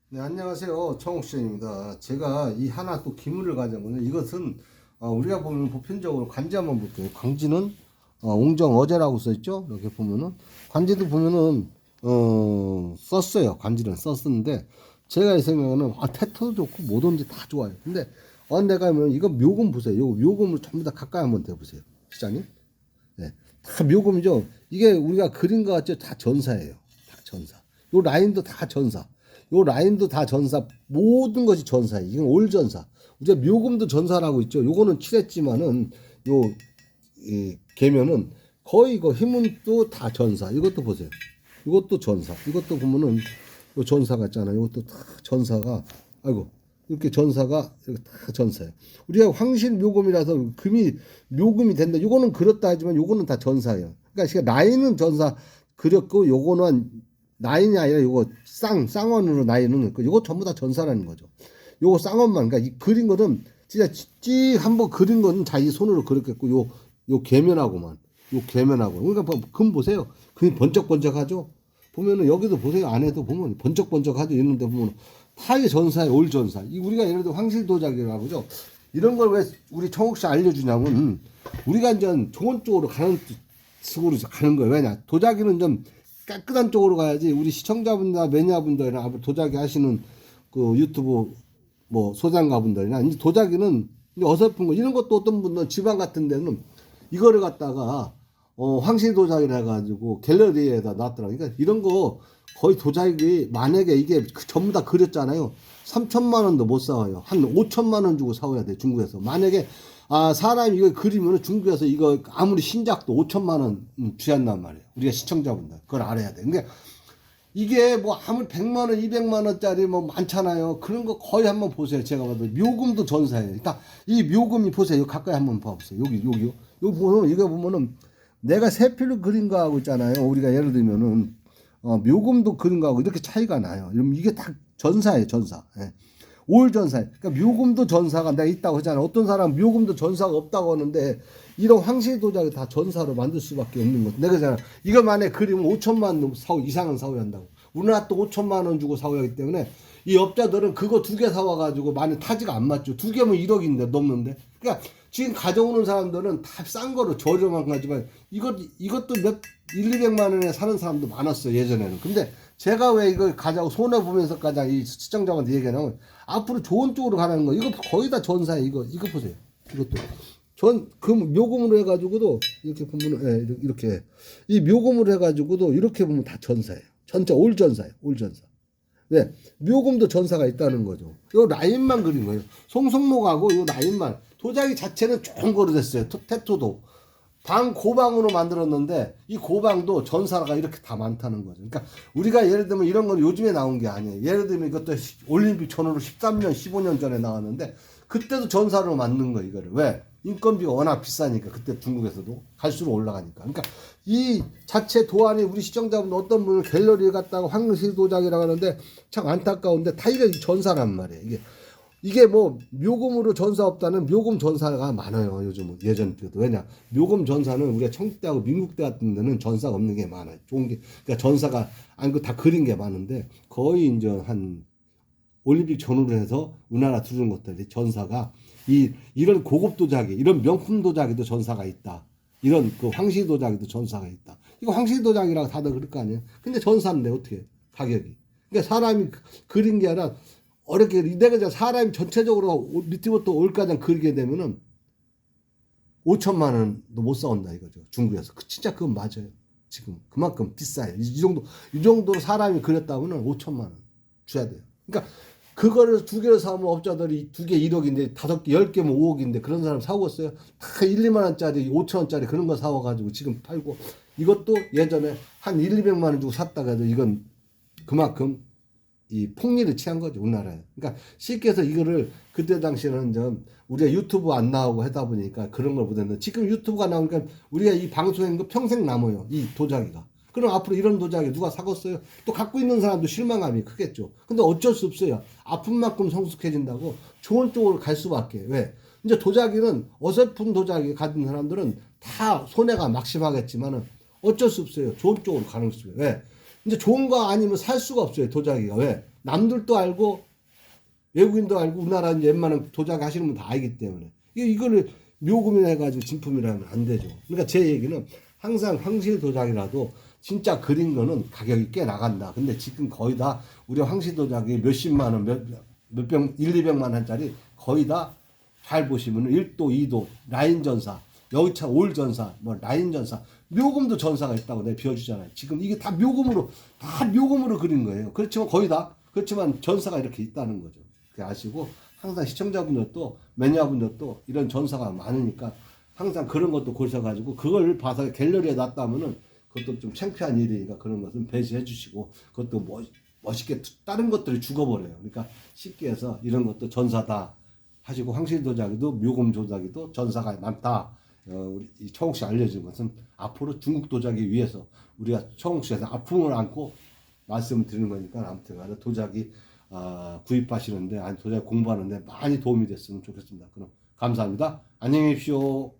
네, 안녕하세요. 청옥시입니다. 제가 이 하나 또 기물을 가져오는데 이것은 우리가 보면 보편적으로 관지 한번 볼게요. 관지는 옹정 어제라고 써있죠. 이렇게 보면은 관지도 보면은 썼어요. 관지는 썼는데 제가 생각에는 태토도 좋고 뭐든지 다 좋아요. 근데 내가 하면 이거 묘금 보세요. 요 묘금을 전부 다 가까이 한번 대보세요, 시장님. 네, 다 묘금이죠. 이게 우리가 그린 것 같죠? 다 전사예요. 다 전사. 요 라인도 다 전사. 요 라인도 다 전사. 모든 것이 전사예요. 이건 올전사. 우리가 묘금도 전사라고 있죠. 요거는 칠했지만은 요 이 계면은 거의 그 힘은 또 다 전사. 이것도 보세요. 이것도 전사. 이것도 보면은 요 전사 같잖아요. 이것도 다 전사가 아이고 이렇게 전사가 이렇게 다 전사예요. 우리가 황실 묘금이라서 금이 묘금이 된다. 요거는 그렇다 하지만 요거는 다 전사예요. 그러니까 라인은 전사 그렸고 요거는 라인이 아니라 요거 쌍원으로 라인은 요거 전부 다 전사라는 거죠. 요거 쌍원만 그러니까 이 그린 거는 진짜 찍 한번 그린 거는 자기 손으로 그렸겠고 요 계면하고만 요 계면하고 그러니까 금 보세요. 금이 번쩍번쩍하죠. 보면은 여기도 보세요. 안에도 보면 번쩍번쩍하죠. 있는데 보면 타의 전사의 올 전사. 이 우리가 예를 들어 황실 도자기라고 하죠. 이런 걸 왜 우리 청옥씨 알려주냐면 우리가 이제 좋은 쪽으로 가는 식으로 가는 거예요. 왜냐 도자기는 좀 깨끗한 쪽으로 가야지 우리 시청자분들 매니아분들이나 도자기 하시는 그 유튜브 뭐 소장가분들이나 이제 도자기는 이제 어설픈 거 이런 것도 어떤 분들은 지방 같은 데는 이거를 갖다가 황실 도자기를 해가지고 갤러리에다 놨더라고요. 그러니까 이런 거 거의 도자기 만약에 이게 전부 다 그렸잖아요. 3천만 원도 못 사와요. 한 5천만 원 주고 사와야 돼 중국에서. 만약에 사람이 이거 그리면 중국에서 이거 아무리 신작도 5천만 원 주한단 말이에요. 우리가 시청자분들 그걸 알아야 돼. 그러니까 이게 뭐 아무리 100만 원, 200만 원짜리 뭐 많잖아요. 그런 거 거의 한번 보세요. 제가 봐도 묘금도 전사예요. 일단 이 묘금이 보세요. 가까이 한번 봐보세요. 여기 보면 이거 보면은 내가 세필로 그린 거하고 있잖아요. 우리가 예를 들면은 묘금도 그린 거하고 이렇게 차이가 나요. 이게 다 전사예요. 전사. 예. 올 전사예요. 그러니까 묘금도 전사가 내가 있다고 하잖아요. 어떤 사람은 묘금도 전사가 없다고 하는데 이런 황실 도자기 다 전사로 만들 수밖에 없는 거죠. 내가 그잖아. 이거 만에 그리면 5천만 원 이상은 사오야 한다고. 우리나라 또 5천만 원 주고 사오야 하기 때문에 이 업자들은 그거 2개 사와가지고 많이 타지가 안 맞죠. 2개면 1억인데 넘는데. 그러니까 지금 가져오는 사람들은 다 싼 거로 저렴한 거지만 이것도 200만 원에 사는 사람도 많았어요. 예전에는. 근데 제가 왜 이걸 가자고 손해보면서 가자 이 시청자한테 얘기하냐면 앞으로 좋은 쪽으로 가라는 거. 이거 거의 다 전사예요. 이거 보세요. 이것도. 묘금으로 해가지고도 이렇게 보면 이렇게 이 묘금으로 해가지고도 이렇게 보면 다 전사예요. 전체 올 전사예요. 올 전사. 네, 묘금도 전사가 있다는 거죠. 요 라인만 그린 거예요. 송송록하고 요 라인만. 도자기 자체는 좋은 거로 됐어요. 태토도. 고방으로 만들었는데 이 고방도 전사가 이렇게 다 많다는 거죠. 그러니까 우리가 예를 들면 이런 건 요즘에 나온 게 아니에요. 예를 들면 이것도 올림픽 전후로 13년, 15년 전에 나왔는데 그때도 전사로 만든 거 이거를. 왜? 인건비가 워낙 비싸니까 그때 중국에서도 갈수록 올라가니까. 그러니까 이 자체 도안이 우리 시청자분들 어떤 분은 갤러리에 갔다가 황실 도자기라고 하는데 참 안타까운데 다 이게 전사란 말이에요. 이게 뭐 묘금으로 전사 없다는 묘금 전사가 많아요. 요즘은 예전에도. 왜냐 묘금 전사는 우리가 청국대하고 민국대 같은 데는 전사가 없는 게 많아요. 좋은 게 그러니까 전사가 다 그린 게 많은데 거의 이제 한 올림픽 전후로 해서 우리나라 두는 것들이 전사가 이런 고급 도자기 이런 명품 도자기도 전사가 있다. 이런 그 황실 도자기도 전사가 있다. 이거 황실 도자기라고 다들 그럴 거 아니에요. 근데 전사인데 어떻게 가격이? 그러니까 사람이 그린 게 아니라 어렵게 내가 사람이 전체적으로 밑에부터 올까지 그리게 되면은 5천만 원도 못 사온다 이거죠. 중국에서. 진짜 그건 맞아요. 지금 그만큼 비싸요. 이 정도로 사람이 그렸다면은 5천만 원 줘야 돼요. 그러니까 그거를 2개를 사면 업자들이 2개 1억인데 5개 10개면 5억인데 그런 사람 사오겠어요? 다 1, 2만 원짜리 5천 원짜리 그런 거 사와가지고 지금 팔고 이것도 예전에 한 1, 200만 원 주고 샀다가 해도 이건 그만큼 이 폭리를 취한 거죠, 우리나라에. 그러니까 쉽게 해서 이거를 그때 당시에는 좀 우리가 유튜브 안 나오고 하다 보니까 그런 걸 못했는데 지금 유튜브가 나오니까 우리가 이 방송한 거 평생 남아요, 이 도자기가. 그럼 앞으로 이런 도자기 누가 사겠어요? 또 갖고 있는 사람도 실망감이 크겠죠. 근데 어쩔 수 없어요. 아픈 만큼 성숙해진다고 좋은 쪽으로 갈 수밖에. 왜? 이제 도자기는 어설픈 도자기 가진 사람들은 다 손해가 막심하겠지만은 어쩔 수 없어요. 좋은 쪽으로 가는 수가. 왜? 이제 좋은 거 아니면 살 수가 없어요. 도자기가. 왜? 남들도 알고 외국인도 알고 우리나라 웬만한 도자기 하시는 분 다 알기 때문에 이거를 묘금이라 해가지고 진품이라면 안 되죠. 그러니까 제 얘기는 항상 황실 도자기라도 진짜 그린 거는 가격이 꽤 나간다. 근데 지금 거의 다 우리 황실 도자기 몇십만 원, 몇병 1, 200만 원짜리 거의 다 잘 보시면 1도, 2도, 라인 전사, 여기차 올 전사, 뭐 라인 전사, 묘금도 전사가 있다고 내가 비워주잖아요. 지금 이게 다 묘금으로 그린 거예요. 그렇지만 거의 다 그렇지만 전사가 이렇게 있다는 거죠. 아시고 항상 시청자분들도 매니아분들도 이런 전사가 많으니까 항상 그런 것도 고르셔가지고 그걸 봐서 갤러리에 놨다면은 그것도 좀 창피한 일이니까 그런 것은 배제해 주시고 그것도 멋있게 다른 것들이 죽어버려요. 그러니까 쉽게 해서 이런 것도 전사다 하시고 황실 도자기도 묘금 도자기도 전사가 많다. 우리 청옥 씨 알려준 것은 앞으로 중국 도자기 위해서 우리가 청옥 씨에서 아픔을 안고 말씀을 드리는 거니까 아무튼 간에 도자기 구입하시는데 아니 도자기 공부하는데 많이 도움이 됐으면 좋겠습니다. 그럼 감사합니다. 안녕히 계십시오.